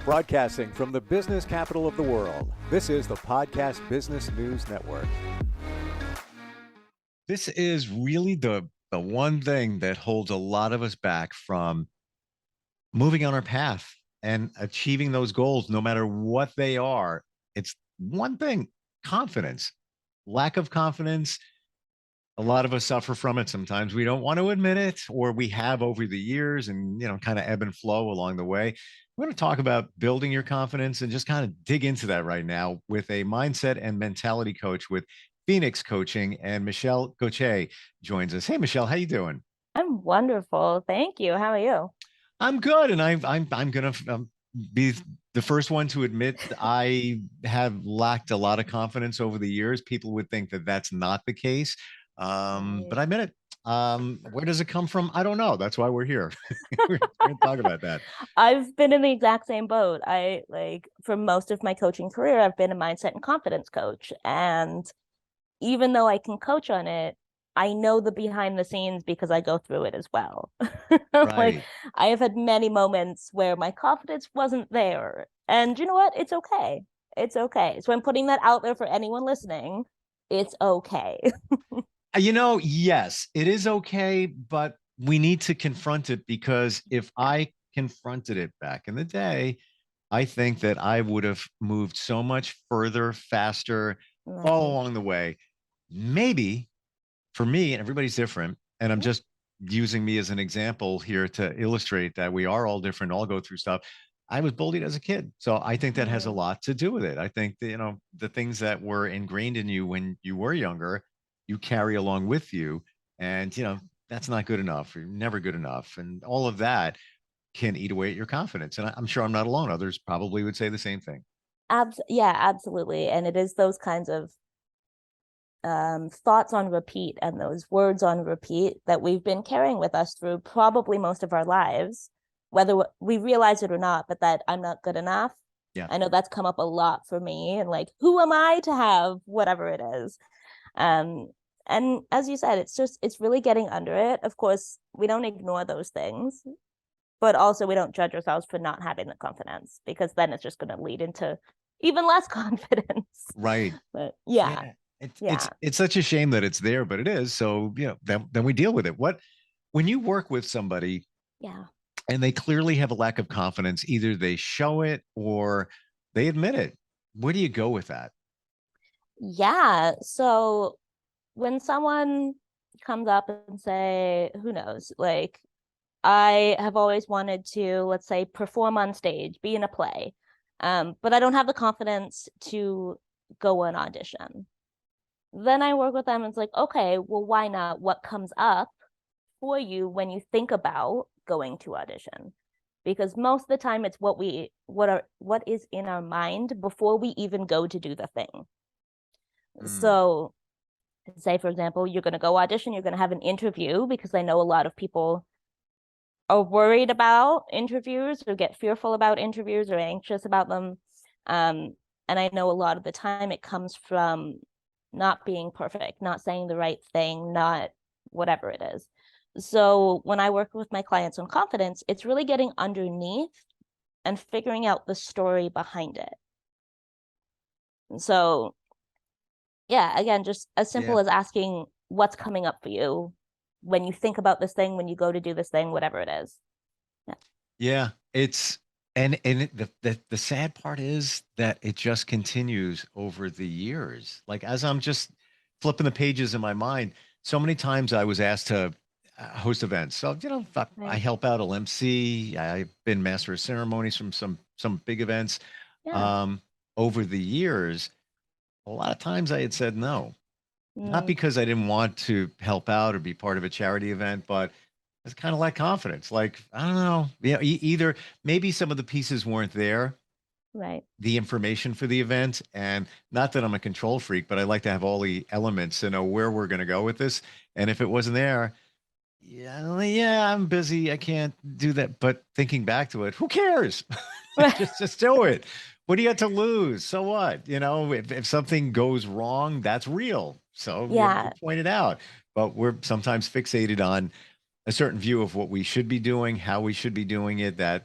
Broadcasting from the business capital of the world, this is the Podcast Business News Network. This is really the one thing that holds a lot of us back from moving on our path and achieving those goals, no matter what they are. It's one thing: confidence. Lack of confidence, a lot of us suffer from it. Sometimes we don't want to admit it, or we have over the years, and kind of ebb and flow along the way. We're going to talk about building your confidence and just kind of dig into that right now with a mindset and mentality coach with Phoenix Coaching, and Michelle Gauthier joins us. Hey, Michelle, how you doing? I'm wonderful. Thank you. How are you? I'm good, and I'm gonna be the first one to admit I have lacked a lot of confidence over the years. People would think that that's not the case, but I admit it. Where does it come from? I don't know. That's why we're here. We're going to talk about that. I've been in the exact same boat. For most of my coaching career, I've been a mindset and confidence coach. And even though I can coach on it, I know the behind the scenes because I go through it as well. Right. I have had many moments where my confidence wasn't there. And you know what? It's okay. It's okay. So I'm putting that out there for anyone listening. It's okay. Yes, it is okay, but we need to confront it, because if I confronted it back in the day, I think that I would have moved so much further, faster, all along the way. Maybe for me, and everybody's different, and I'm just using me as an example here to illustrate that we are all different, all go through stuff. I was bullied as a kid. So I think that has a lot to do with it. I think that, the things that were ingrained in you when you were younger, you carry along with you. And, that's not good enough. You're never good enough. And all of that can eat away at your confidence. And I'm sure I'm not alone. Others probably would say the same thing. Yeah, absolutely. And it is those kinds of thoughts on repeat and those words on repeat that we've been carrying with us through probably most of our lives, whether we realize it or not. But that I'm not good enough. Yeah. I know that's come up a lot for me, and who am I to have whatever it is? And as you said, it's really getting under it. Of course, we don't ignore those things, but also we don't judge ourselves for not having the confidence, because then it's just going to lead into even less confidence. Right. But yeah. It's such a shame that it's there, but it is. So, then we deal with it. When you work with somebody, and they clearly have a lack of confidence, either they show it or they admit it, where do you go with that? Yeah. So when someone comes up and say, who knows, I have always wanted to, let's say, perform on stage, be in a play, but I don't have the confidence to go on audition. Then I work with them, and it's like, okay, well, why not? What comes up for you when you think about going to audition? Because most of the time it's what is in our mind before we even go to do the thing. So say, for example, you're going to go audition, you're going to have an interview, because I know a lot of people are worried about interviews or get fearful about interviews or anxious about them. And I know a lot of the time it comes from not being perfect, not saying the right thing, not whatever it is. So when I work with my clients on confidence, it's really getting underneath and figuring out the story behind it. So yeah, again, just as simple as asking what's coming up for you when you think about this thing, when you go to do this thing, whatever it is. Yeah, it's the sad part is that it just continues over the years. Like, as I'm just flipping the pages in my mind, so many times I was asked to host events. So, I help out at MC. I've been master of ceremonies from some big events. Over the years, a lot of times I had said no, not because I didn't want to help out or be part of a charity event, but it's kind of like confidence. Like, I don't know. Yeah, either maybe some of the pieces weren't there, right? The information for the event. And not that I'm a control freak, but I like to have all the elements to know where we're going to go with this. And if it wasn't there, yeah, I'm busy. I can't do that. But thinking back to it, who cares? just do it. What do you have to lose? So what? If something goes wrong, that's real. So you point it out. But we're sometimes fixated on a certain view of what we should be doing, how we should be doing it, that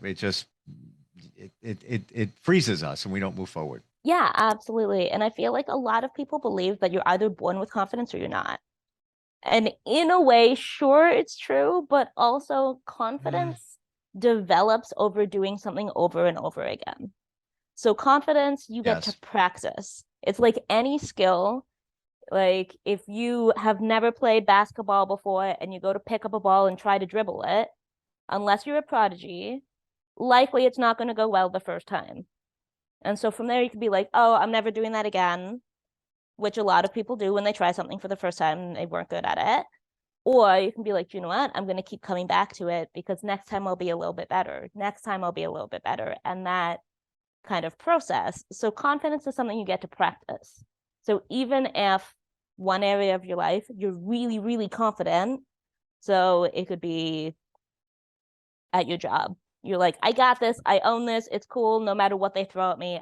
it freezes us and we don't move forward. Yeah, absolutely. And I feel like a lot of people believe that you're either born with confidence or you're not. And in a way, sure, it's true, but also confidence develops over doing something over and over again. So confidence, you get to Yes. practice. It's like any skill. Like if you have never played basketball before and you go to pick up a ball and try to dribble it, unless you're a prodigy, likely it's not going to go well the first time. And so from there, you could be like, oh, I'm never doing that again, which a lot of people do when they try something for the first time and they weren't good at it. Or you can be like, you know what? I'm going to keep coming back to it because next time I'll be a little bit better. Next time I'll be a little bit better. And that kind of process. So confidence is something you get to practice. So even if one area of your life, you're really, really confident. So it could be at your job. You're like, I got this. I own this. It's cool. No matter what they throw at me,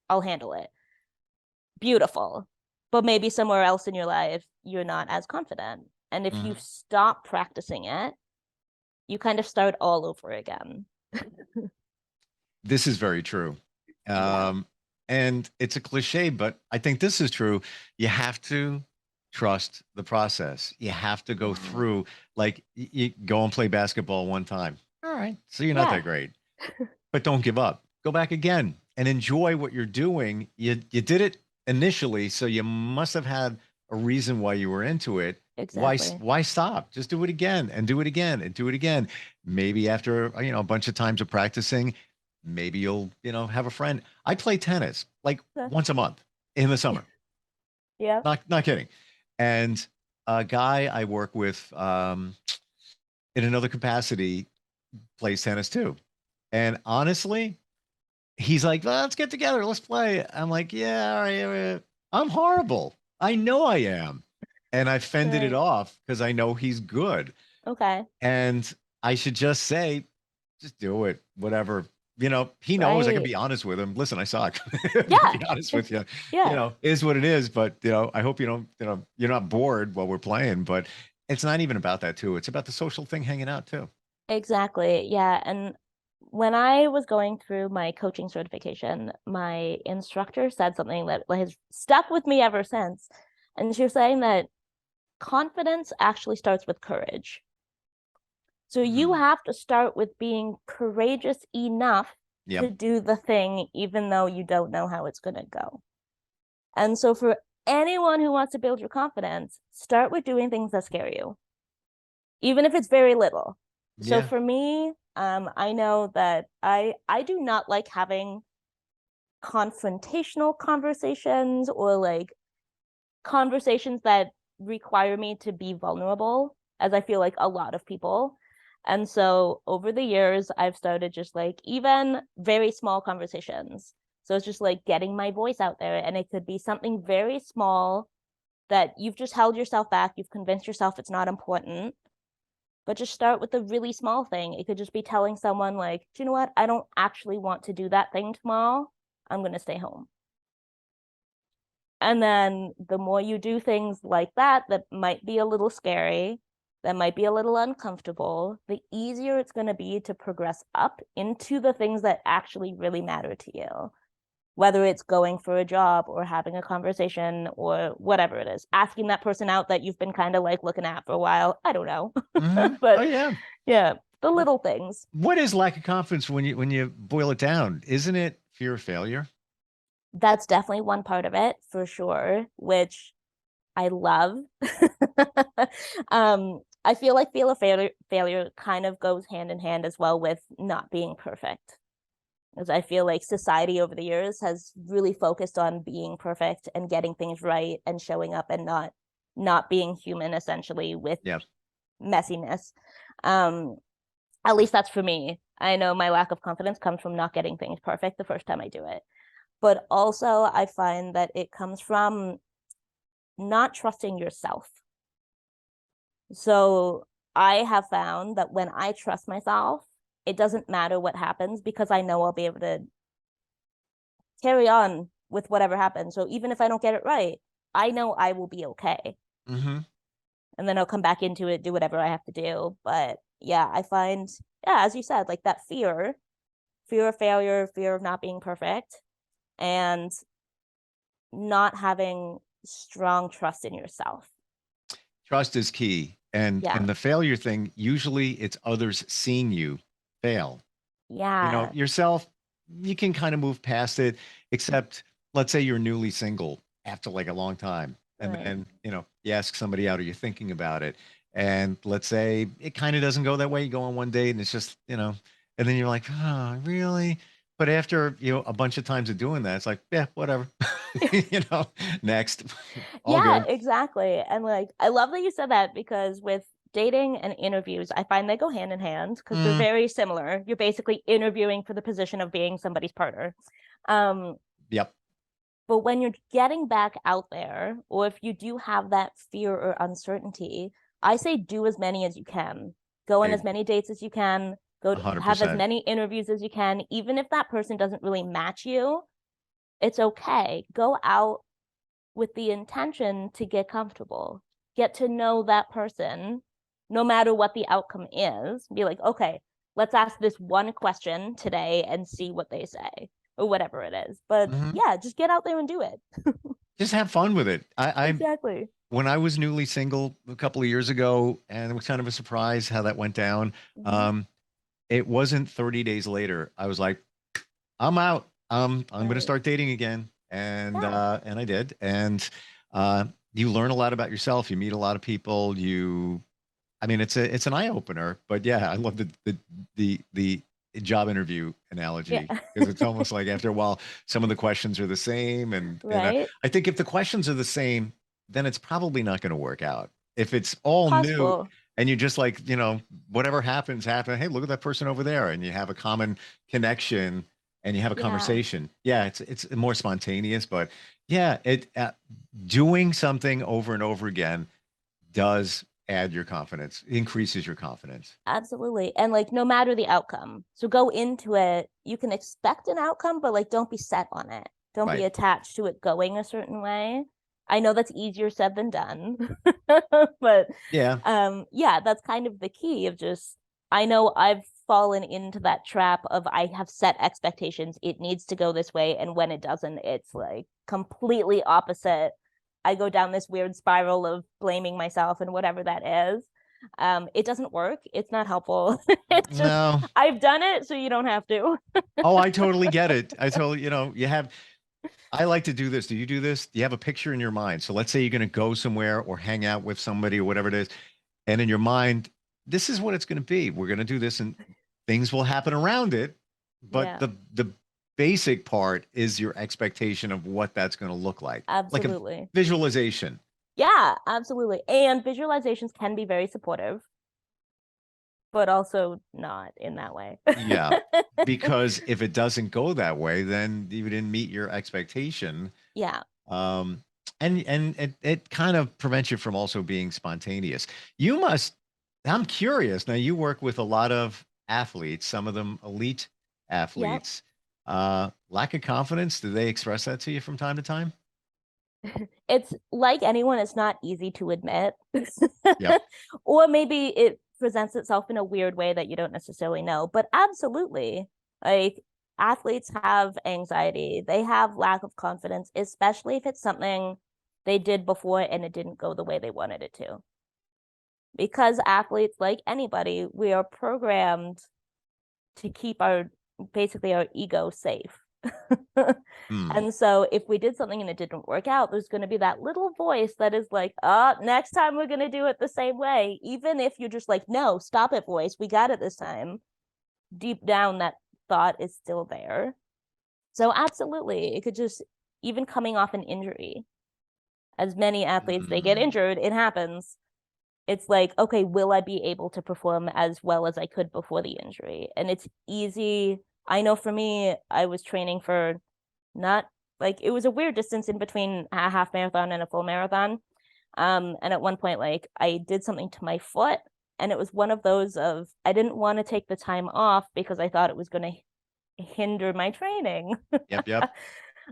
I'll handle it. Beautiful. But maybe somewhere else in your life, you're not as confident. And if you stop practicing it, you kind of start all over again. This is very true. Yeah. And it's a cliche, but I think this is true. You have to trust the process. You have to go through, like, you go and play basketball one time. All right. So you're not Yeah. that great, but don't give up. Go back again and enjoy what you're doing. You did it initially, so you must have had a reason why you were into it. Exactly. Why stop? Just do it again and do it again and do it again. Maybe after, a bunch of times of practicing, maybe you'll, have a friend. I play tennis like once a month in the summer. Yeah. Not kidding. And a guy I work with in another capacity plays tennis too. And honestly, he's like, well, let's get together, let's play. I'm like, yeah, all right, all right. I'm horrible. I know I am. And I fended it Right. off because I know he's good. Okay. And I should just say, just do it, whatever. He knows I can Right. be honest with him. Listen, I suck. Yeah. Be honest with you. Yeah. It is what it is. But I hope you don't, you're not bored while we're playing. But it's not even about that too. It's about the social thing, hanging out too. Exactly. Yeah. And when I was going through my coaching certification, my instructor said something that has stuck with me ever since. And she was saying that confidence actually starts with courage. So you have to start with being courageous enough to Yep. do the thing, even though you don't know how it's going to go. And so for anyone who wants to build your confidence, start with doing things that scare you, even if it's very little. So Yeah. for me, I know that I do not like having confrontational conversations or like conversations that require me to be vulnerable, as I feel like a lot of people. And so over the years, I've started just like even very small conversations. So it's just like getting my voice out there. And it could be something very small that you've just held yourself back. You've convinced yourself it's not important. But just start with the really small thing. It could just be telling someone, like, do you know what? I don't actually want to do that thing tomorrow. I'm going to stay home. And then the more you do things like that, that might be a little scary, that might be a little uncomfortable, the easier it's going to be to progress up into the things that actually really matter to you. Whether it's going for a job or having a conversation or whatever it is, asking that person out that you've been kind of like looking at for a while. I don't know. Oh But yeah. yeah, the little things. What is lack of confidence when you boil it down? Isn't it fear of failure? That's definitely one part of it for sure, which I love. I feel like failure kind of goes hand in hand as well with not being perfect. Because I feel like society over the years has really focused on being perfect and getting things right and showing up and not being human essentially with Yeah. messiness. At least that's for me. I know my lack of confidence comes from not getting things perfect the first time I do it. But also I find that it comes from not trusting yourself. So I have found that when I trust myself, it doesn't matter what happens because I know I'll be able to carry on with whatever happens. So even if I don't get it right, I know I will be okay. Mm-hmm. And then I'll come back into it, do whatever I have to do. But yeah, I find, yeah, as you said, like that fear fear of failure, fear of not being perfect, and not having strong trust in yourself. Trust is key. Yeah. And the failure thing, usually it's others seeing you fail. You know, Yeah. yourself, you can kind of move past it, except let's say you're newly single after like a long time. And Right. then, you know, you ask somebody out or you're thinking about it. And let's say it kind of doesn't go that way. You go on one date and it's just, you know, and then you're like, oh, really? But after, you know, a bunch of times of doing that, it's like, yeah, whatever. You know, next, all Yeah, good. exactly. And like, I love that you said that, because with dating and interviews, I find they go hand in hand because they're Mm, very similar. You're basically interviewing for the position of being somebody's partner. Um, yep. but when you're getting back out there, or if you do have that fear or uncertainty, I say do as many as you can. Go on as Big, many dates as you can. Go have as 100%. many interviews as you can. Even if that person doesn't really match you, it's okay. Go out with the intention to get comfortable, get to know that person, no matter what the outcome is. Be like, okay, let's ask this one question today and see what they say, or whatever it is. But Mhm. yeah, just get out there and do it. Just have fun with it. Exactly. When I was newly single a couple of years ago, and it was kind of a surprise how that went down. Mm-hmm. Um, it wasn't 30 days later. I was like, I'm out. I'm going to Right. start dating again, Yeah. and I did. And you learn a lot about yourself. You meet a lot of people. I mean, it's an eye opener. But yeah, I love the job interview Yeah. analogy because it's almost like after a while, some of the questions are the same, and Right. I think if the questions are the same, then it's probably not going to work out. If it's all new Possible. and you just like, you know, whatever happens, happen. Hey, look at that person over there, and you have a common connection and you have a Yeah. conversation. Yeah, it's more spontaneous, but yeah, it doing something over and over again does add your confidence, increases your confidence. Absolutely. And like, no matter the outcome. So go into it, you can expect an outcome, but like, don't be set on it. Don't be Right. attached to it going a certain way. I know that's easier said than done. But Yeah. yeah, that's kind of the key of just, I know I've fallen into that trap of I have set expectations. It needs to go this way. And when it doesn't, it's like completely opposite. I go down this weird spiral of blaming myself and whatever that is. It doesn't work. It's not helpful. It's just, No. I've done it, so you don't have to. Oh, I totally get it. I totally, you know, I like to do this. Do you do this? Do you have a picture in your mind? So let's say you're going to go somewhere or hang out with somebody or whatever it is. And in your mind, this is what it's going to be. We're going to do this and things will happen around it. But Yeah, the basic part is your expectation of what that's going to look like a absolutely. visualization. Yeah, absolutely. And visualizations can be very supportive, but also not in that way. Yeah. Because if it doesn't go that way, then you didn't meet your expectation. Yeah. Um, and it kind of prevents you from also being spontaneous. You must, I'm curious. Now you work with a lot of athletes, some of them elite Yep. athletes. Lack of confidence, do they express that to you from time to time? It's like anyone, it's not easy to admit. Yep. Or maybe it presents itself in a weird way that you don't necessarily know. But absolutely, like, athletes have anxiety, they have lack of confidence, especially if it's something they did before and it didn't go the way they wanted it to. Because athletes, like anybody, we are programmed to keep our basically our ego safe. Hmm. And so if we did something and it didn't work out, there's going to be that little voice that is like, next time we're going to do it the same way. Even if you're just like, no, stop it, voice, we got it this time. Deep down, that thought is still there. So absolutely, it could just, even coming off an injury, as many athletes, they get Hmm. injured, it happens. It's like, okay, will I be able to perform as well as I could before the injury? And it's easy. I know for me, I was training for not, like, it was a weird distance in between a half marathon and a full marathon. And at one point, like, I did something to my foot, and it was one of those of I didn't want to take the time off because I thought it was going to hinder my training. Yep, yep.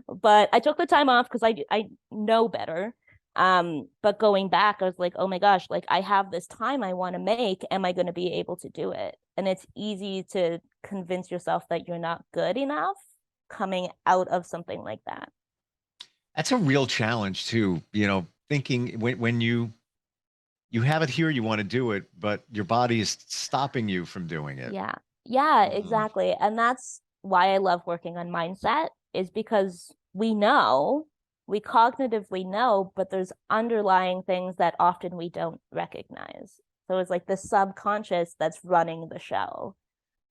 But I took the time off because I know better. But going back, I was like, oh my gosh, like, I have this time I want to make. Am I going to be able to do it? And it's easy to convince yourself that you're not good enough coming out of something like that. That's a real challenge too. Thinking when you have it here, you want to do it, but your body is stopping you from doing it. Yeah. Yeah, Mm. exactly. And that's why I love working on mindset, is because we cognitively know, but there's underlying things that often we don't recognize. So it's like the subconscious that's running the show.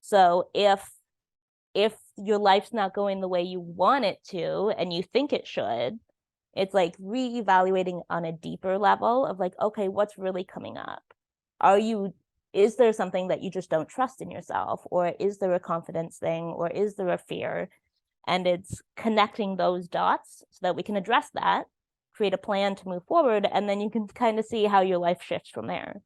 So if your life's not going the way you want it to and you think it should, it's like reevaluating on a deeper level of like, okay, what's really coming up? Is there something that you just don't trust in yourself? Or is there a confidence thing? Or is there a fear? And it's connecting those dots so that we can address that, create a plan to move forward, and then you can kind of see how your life shifts from there.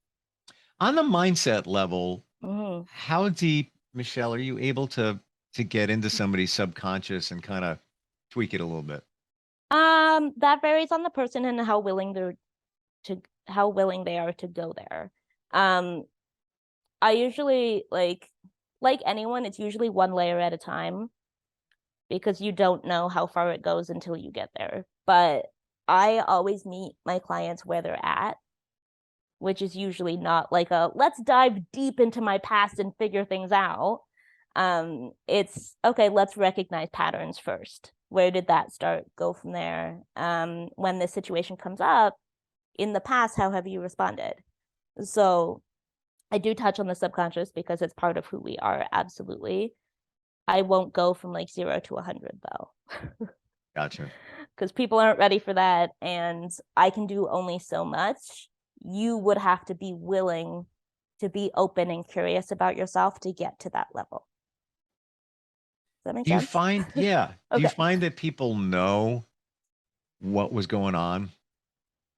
On the mindset level, Mm-hmm. how deep, Michelle, are you able to get into somebody's subconscious and kind of tweak it a little bit? That varies on the person and how willing they are to go there. Um, I usually like anyone, it's usually one layer at a time because you don't know how far it goes until you get there. But I always meet my clients where they're at, which is usually not like a let's dive deep into my past and figure things out. It's okay, let's recognize patterns first. Where did that start? Go from there. When this situation comes up in the past, how have you responded? So I do touch on the subconscious because it's part of who we are, absolutely. I won't go from like 0 to 100 though. Gotcha. Because people aren't ready for that, and I can do only so much. You would have to be willing to be open and curious about yourself to get to that level. Does that make Do you sense? find, yeah, do you Okay. find that people know what was going on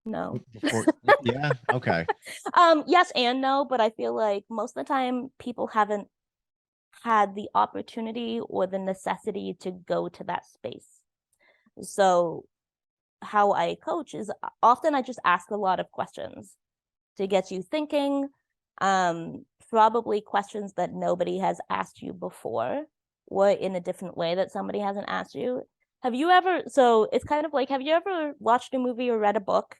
No. before? Yeah. Okay. Yes and no, but I feel like most of the time people haven't had the opportunity or the necessity to go to that space. So how I coach is often I just ask a lot of questions to get you thinking, probably questions that nobody has asked you before or in a different way that somebody hasn't asked you. So it's kind of like, have you ever watched a movie or read a book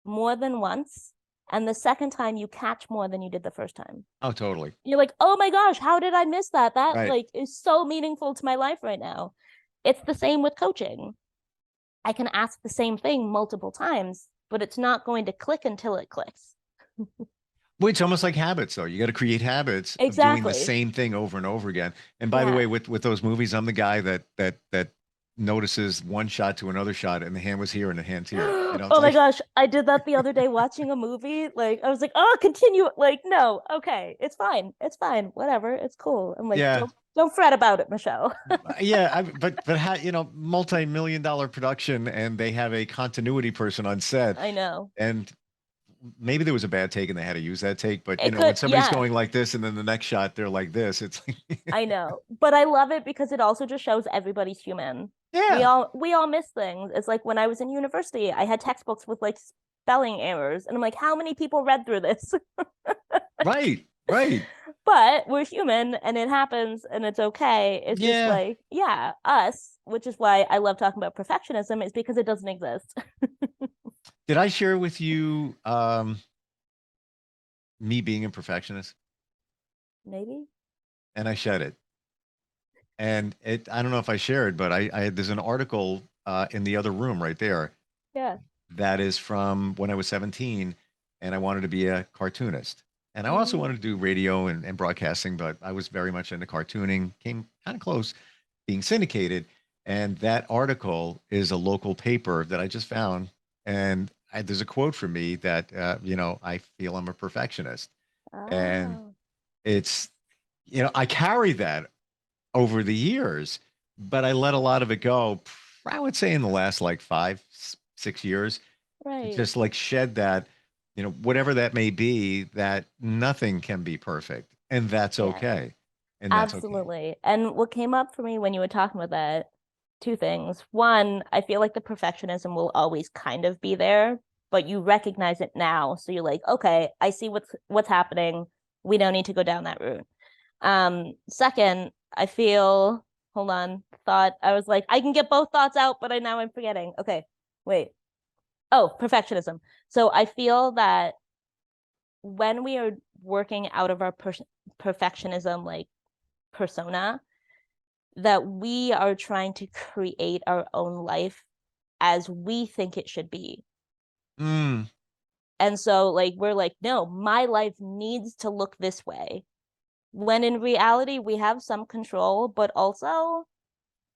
more than once, and the second time you catch more than you did the first time? Oh, totally. You're like, oh my gosh, how did I miss that? That Right. like is so meaningful to my life right now. It's the same with coaching. I can ask the same thing multiple times, but it's not going to click until it clicks. Well, it's almost like habits, though. You got to create habits of doing the Exactly. same thing over and over again. And by the Yeah. way, with those movies, I'm the guy that notices one shot to another shot, and the hand was here and the hand's here. It's Oh my like, gosh, I did that the other day watching a movie. Like I was like, "Oh, continue." Like, no, okay, it's fine. It's fine. Whatever. It's cool. I'm like, yeah, don't fret about it, Michelle. yeah. Multi-million dollar production, and they have a continuity person on set, I know. and maybe there was a bad take and they had to use that take. But It when could, somebody's yeah, going like this, and then the next shot they're like this, it's like, I know. But I love it because it also just shows everybody's human. yeah, We all miss things. It's like when I was in university, I had textbooks with like spelling errors, and I'm like, how many people read through this? right, right, But we're human and it happens and it's okay. It's just yeah. like, yeah, us, which is why I love talking about perfectionism, is because it doesn't exist. Did I share with you me being a perfectionist? Maybe. And I shed it. And I don't know if I shared, but there's an article in the other room right there Yeah. that is from when I was 17 and I wanted to be a cartoonist. And I also Mm. wanted to do radio and broadcasting, but I was very much into cartooning, came kind of close being syndicated. And that article is a local paper that I just found. And there's a quote from me that, I feel I'm a perfectionist. And Oh, it's, I carry that over the years, but I let a lot of it go. I would say in the last like 5, 6 years, to right. just like shed that, whatever that may be, that nothing can be perfect, and that's Yeah, okay, and that's okay. absolutely. And what came up for me when you were talking about that, two things. One, I feel like the perfectionism will always kind of be there, but you recognize it now. So you're like, okay, I see what's happening. We don't need to go down that route. Second, I feel, hold on, thought, I was like, I can get both thoughts out, but now I'm forgetting. Okay, wait. Oh, perfectionism. So I feel that when we are working out of our perfectionism like persona, that we are trying to create our own life as we think it should be. Mm. And so like we're like, no, my life needs to look this way. When in reality, we have some control, but also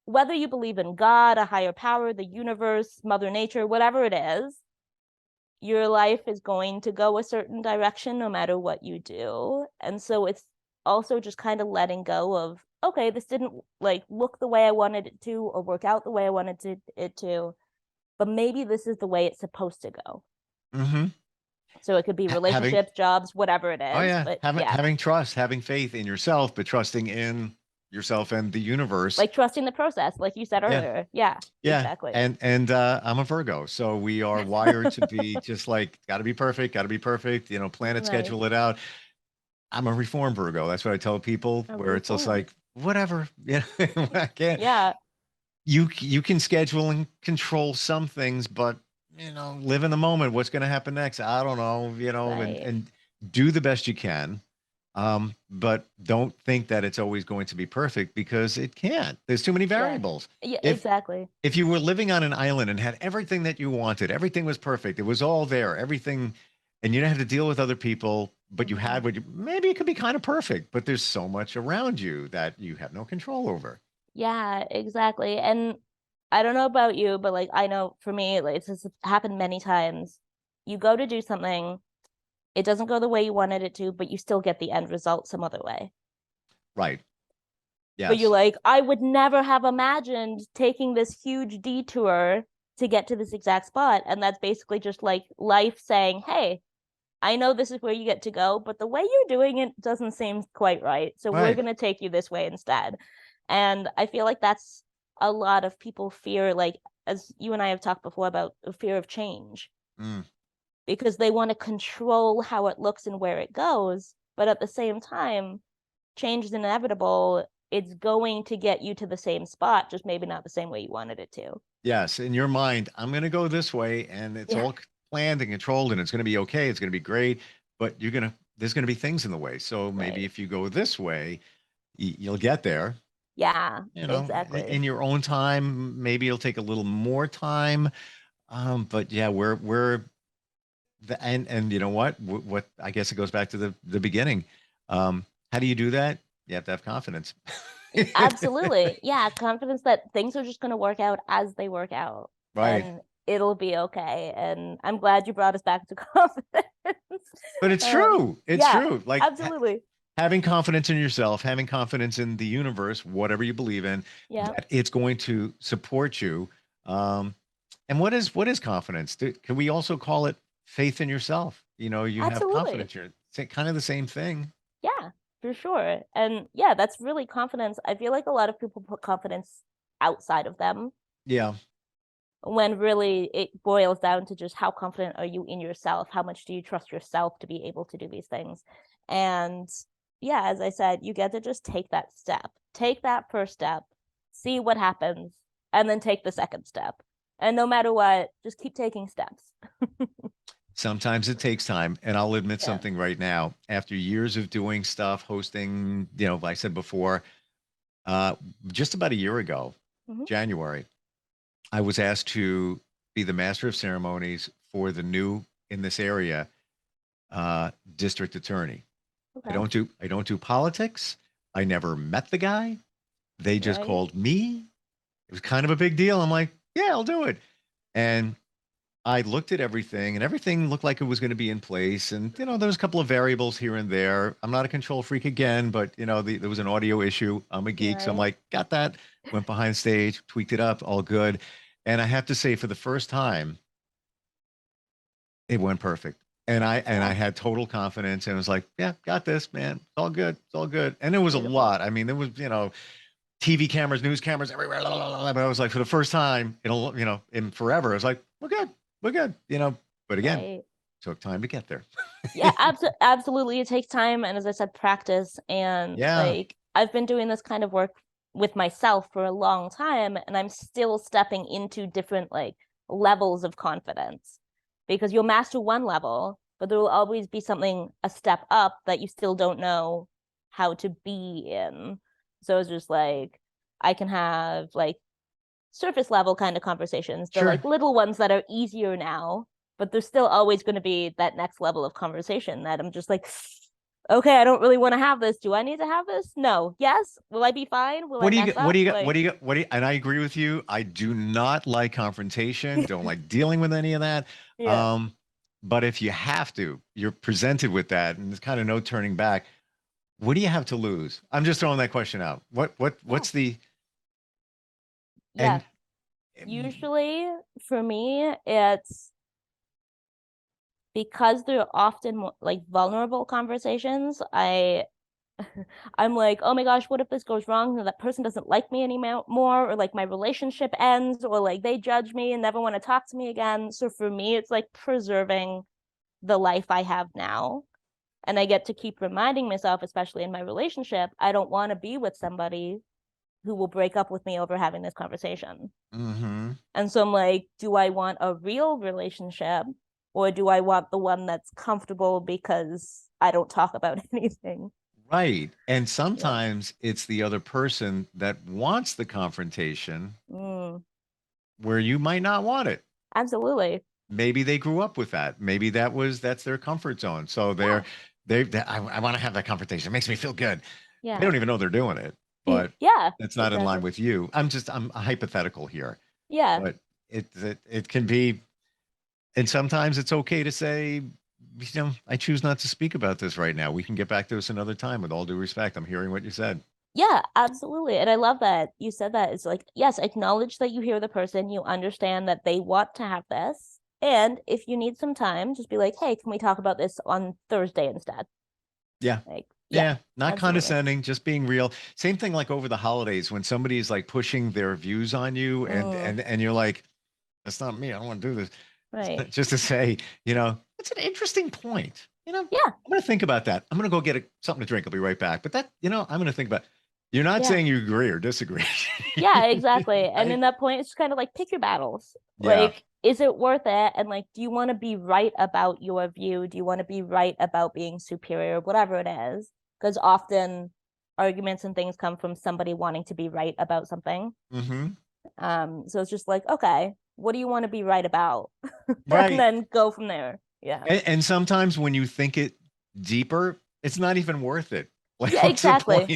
whether you believe in God, a higher power, the universe, Mother Nature, whatever it is, your life is going to go a certain direction no matter what you do. And so it's also just kind of letting go of, okay, this didn't like look the way I wanted it to or work out the way I wanted it to, but maybe this is the way it's supposed to go. Mm-hmm. So it could be Having, relationships, jobs, whatever it oh is. yeah, But having yeah, having trust, having faith in yourself, but trusting in yourself and the universe. like trusting the process, like you said Yeah, earlier. Yeah, yeah. exactly. And I'm a Virgo, so we are wired to be just like, got to be perfect, got to be perfect. You know, plan it, Right. schedule it out. I'm a reform Virgo. That's what I tell people, A where it's just reform. like, whatever. Yeah, I can't. Yeah, You can schedule and control some things, but live in the moment. What's going to happen next? I don't know. right. And do the best you can. But don't think that it's always going to be perfect, because it can't. There's too many Yeah. variables. Yeah, If exactly. if you were living on an island and had everything that you wanted, everything was perfect, it was all there, everything, and you didn't have to deal with other people, but you Mhm. had what you, maybe it could be kind of perfect, but there's so much around you that you have no control over. Yeah, exactly. And I don't know about you, but like I know for me, like it's happened many times. You go to do something, it doesn't go the way you wanted it to, but you still get the end result some other way. Right. But you're Yes. like, I would never have imagined taking this huge detour to get to this exact spot. And that's basically just like life saying, hey, I know this is where you get to go, but the way you're doing it doesn't seem quite right. So we're Right. going to take you this way instead. And I feel like that's a lot of people fear, like, as you and I have talked before about the fear of change, Mm. because they want to control how it looks and where it goes. But at the same time, change is inevitable. It's going to get you to the same spot, just maybe not the same way you wanted it to. Yes. In your mind, I'm going to go this way, and it's Yeah. all planned and controlled, and it's going to be okay. It's going to be great, but there's going to be things in the way. So maybe Right. if you go this way, you'll get there. Yeah, In exactly. your own time. Maybe it'll take a little more time. But yeah, we're and you know what, I guess it goes back to the beginning. How do you do that? You have to have confidence. Absolutely. Yeah, confidence that things are just going to work out as they work out Right. and it'll be okay. And I'm glad you brought us back to confidence. But it's true. It's Yeah, true. Like, absolutely. having confidence in yourself, having confidence in the universe, whatever you believe in, Yeah, that it's going to support you. Um, and what is confidence? Can we also call it faith in yourself? You have absolutely. confidence. It's kind of the same thing. Yeah, for sure. And yeah, that's really confidence. I feel like a lot of people put confidence outside of them Yeah. when really it boils down to just how confident are you in yourself? How much do you trust yourself to be able to do these things? And yeah, as I said, you get to just take that step, take that first step, see what happens, and then take the second step. And no matter what, just keep taking steps. Sometimes it takes time. And I'll admit Yeah. something right now. After years of doing stuff, hosting, like I said before, uh, just about a year ago, Hmm. January, I was asked to be the master of ceremonies for the new, in this area, district attorney. I Okay. don't do I don't do politics. I never met the guy. They just Right. called me. It was kind of a big deal. I'm like, yeah, I'll do it. And I looked at everything, and everything looked like it was going to be in place. And there was a couple of variables here and there. I'm not a control freak again, but there was an audio issue. I'm a geek, so I'm Right. like, got that. Went behind stage, tweaked it up, all good. And I have to say, for the first time, it went perfect. And I Yeah. had total confidence, and was like, yeah, got this, man. It's all good. It's all good. And it was a Beautiful. lot. I mean, there was, TV cameras, news cameras everywhere. La, la, la, la. But I was like, for the first time in forever, I was like, we're good. We're good. But again, Right. Took time to get there. Yeah, absolutely. It takes time. And as I said, practice. And Yeah, like, I've been doing this kind of work with myself for a long time, and I'm still stepping into different like levels of confidence because you'll master one level, but there will always be something a step up that you still don't know how to be in. So it's just like, I can have like surface level kind of conversations, the sure. like little ones that are easier now, but there's still always going to be that next level of conversation that I'm just like, okay, I don't really want to have this. Do I need to have this? No. Yes. Will I be fine? Will I What do you mess get? What up? do you get? What Like, do you get? What do you, and I agree with you. I do not like confrontation. Don't like dealing with any of that. yeah. Um, but if you have to, you're presented with that, and there's kind of no turning back. What do you have to lose? I'm just throwing that question out. Yeah. What's the Yeah. and Usually for me, it's because they're often like vulnerable conversations. I'm like, oh my gosh, what if this goes wrong and that person doesn't like me anymore, or like my relationship ends, or like they judge me and never want to talk to me again. So for me, it's like preserving the life I have now. And I get to keep reminding myself, especially in my relationship, I don't want to be with somebody who will break up with me over having this conversation. mm-hmm. And so I'm like, do I want a real relationship, or do I want the one that's comfortable because I don't talk about anything? Right. And Yeah. sometimes it's the other person that wants the confrontation Mm, where you might not want it. absolutely. Maybe they grew up with that. Maybe that's their comfort zone. So Yeah. I want to have that confrontation. It makes me feel good. They Yeah. don't even know they're doing it, but Yeah. it's not in line Exactly. with you. I'm hypothetical here, Yeah. but it can be, and sometimes it's okay to say, I choose not to speak about this right now. We can get back to this another time. With all due respect, I'm hearing what you said. Yeah, absolutely. And I love that you said that. It's like, yes, acknowledge that you hear the person, you understand that they want to have this. And if you need some time, just be like, hey, can we talk about this on Thursday instead? Yeah. Like, yeah, Yeah, not absolutely. condescending, just being real. Same thing like over the holidays when somebody's like pushing their views on you Mm, and you're like, that's not me. I don't want to do this. right. Just to say, it's an interesting point. Yeah. I'm going to think about that. I'm going to go get something to drink. I'll be right back. But I'm going to think about. You're not Yeah. saying you agree or disagree. Yeah, exactly. And Right? in that point, it's kind of like pick your battles. Yeah. Like, is it worth it? And like, do you want to be right about your view? Do you want to be right about being superior, whatever it is? Because often arguments and things come from somebody wanting to be right about something. Hmm. So it's just like, okay, what do you want to be right about? And Right. then go from there. Yeah. And sometimes when you think it deeper, it's not even worth it. Like, Yeah, what's the exactly. point?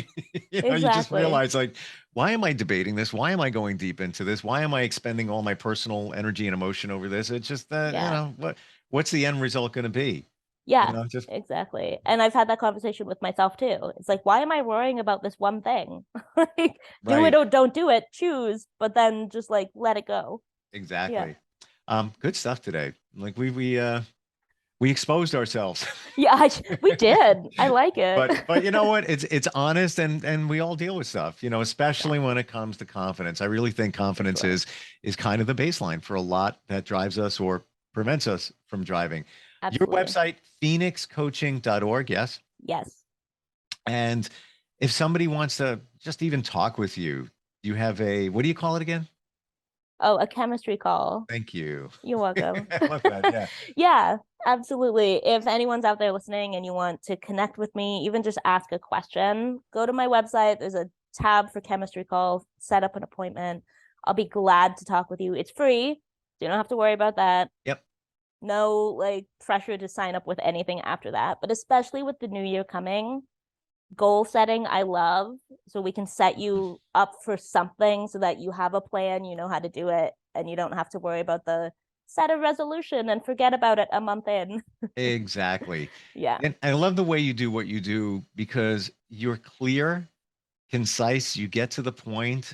You just Exactly. realize, like, why am I debating this? Why am I going deep into this? Why am I expending all my personal energy and emotion over this? It's just that, Yeah. what's the end result going to be? Yeah, Just exactly. And I've had that conversation with myself too. It's like, why am I worrying about this one thing? Like, do it right. or don't do it, choose, but then just like let it go. Yeah. Exactly. Good stuff today. Like we exposed ourselves. Yeah, we did. I like it. But you know what? It's honest and we all deal with stuff, Yeah, especially when it comes to confidence. I really think for confidence sure. is kind of the baseline for a lot that drives us or prevents us from driving. Your Absolutely. website, phoenixcoaching.org, yes. Yes. And if somebody wants to just even talk with you, you have what do you call it again? Oh, a chemistry call. Thank you. You're welcome. I love that. Yeah. Yeah, absolutely. If anyone's out there listening and you want to connect with me, even just ask a question, go to my website. There's a tab for chemistry call, set up an appointment. I'll be glad to talk with you. It's free, so you don't have to worry about that. Yep. No like pressure to sign up with anything after that. But especially with the new year coming, goal setting I love. So we can set you up for something so that you have a plan, you know how to do it, and you don't have to worry about the set a resolution and forget about it a month in. Exactly. Yeah. And I love the way you do what you do because you're clear, concise, you get to the point,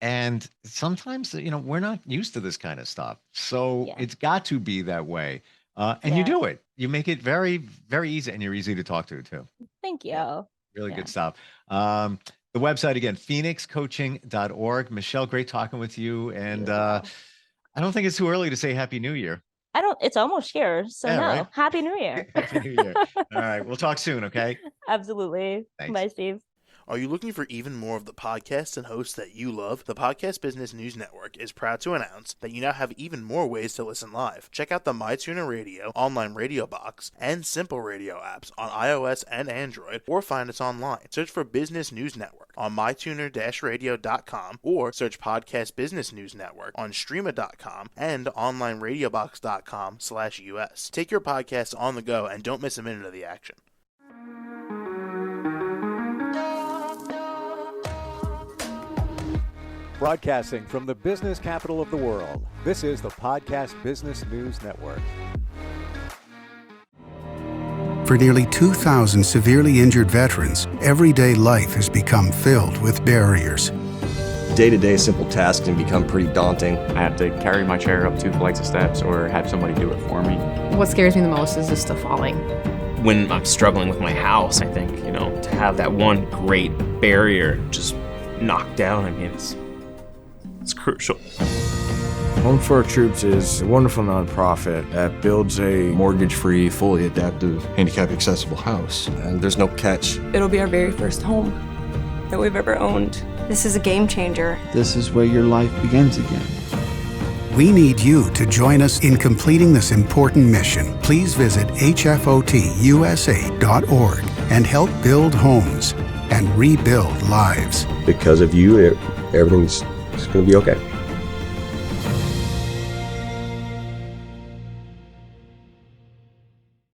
and sometimes, we're not used to this kind of stuff. So Yeah. it's got to be that way. And you Yeah. do it. You make it very, very easy, and you're easy to talk to too. Thank Yeah, you. really Yeah. good stuff. Um, the website again, phoenixcoaching.org. Michelle, great talking with you. You And as well. I don't think it's too early to say Happy New Year. it's almost here. So Yeah, no, right? Happy New Year. Happy New Year. All right. We'll talk soon. Okay. Absolutely. Thanks. Bye, Steve. Are you looking for even more of the podcasts and hosts that you love? The Podcast Business News Network is proud to announce that you now have even more ways to listen live. Check out the MyTuner Radio, online radio box, and Simple Radio apps on iOS and Android, or find us online. Search for Business News Network on mytuner-radio.com, or search Podcast Business News Network on streama.com and onlineradiobox.com/US. Take your podcast on the go and don't miss a minute of the action. Broadcasting from the business capital of the world, this is the Podcast Business News Network. For nearly 2,000 severely injured veterans, everyday life has become filled with barriers. Day-to-day simple tasks can become pretty daunting. I have to carry my chair up 2 flights of steps or have somebody do it for me. What scares me the most is just the falling. When I'm struggling with my house, I think, to have that one great barrier just knocked down, it's crucial. Home for Our Troops is a wonderful nonprofit that builds a Mortgage-free, fully adaptive, handicap-accessible house. And there's no catch. It'll be our very first home that we've ever owned. This is a game changer. This is where your life begins again. We need you to join us in completing this important mission. Please visit hfotusa.org and help build homes and rebuild lives. Because of you, everything's going to be okay.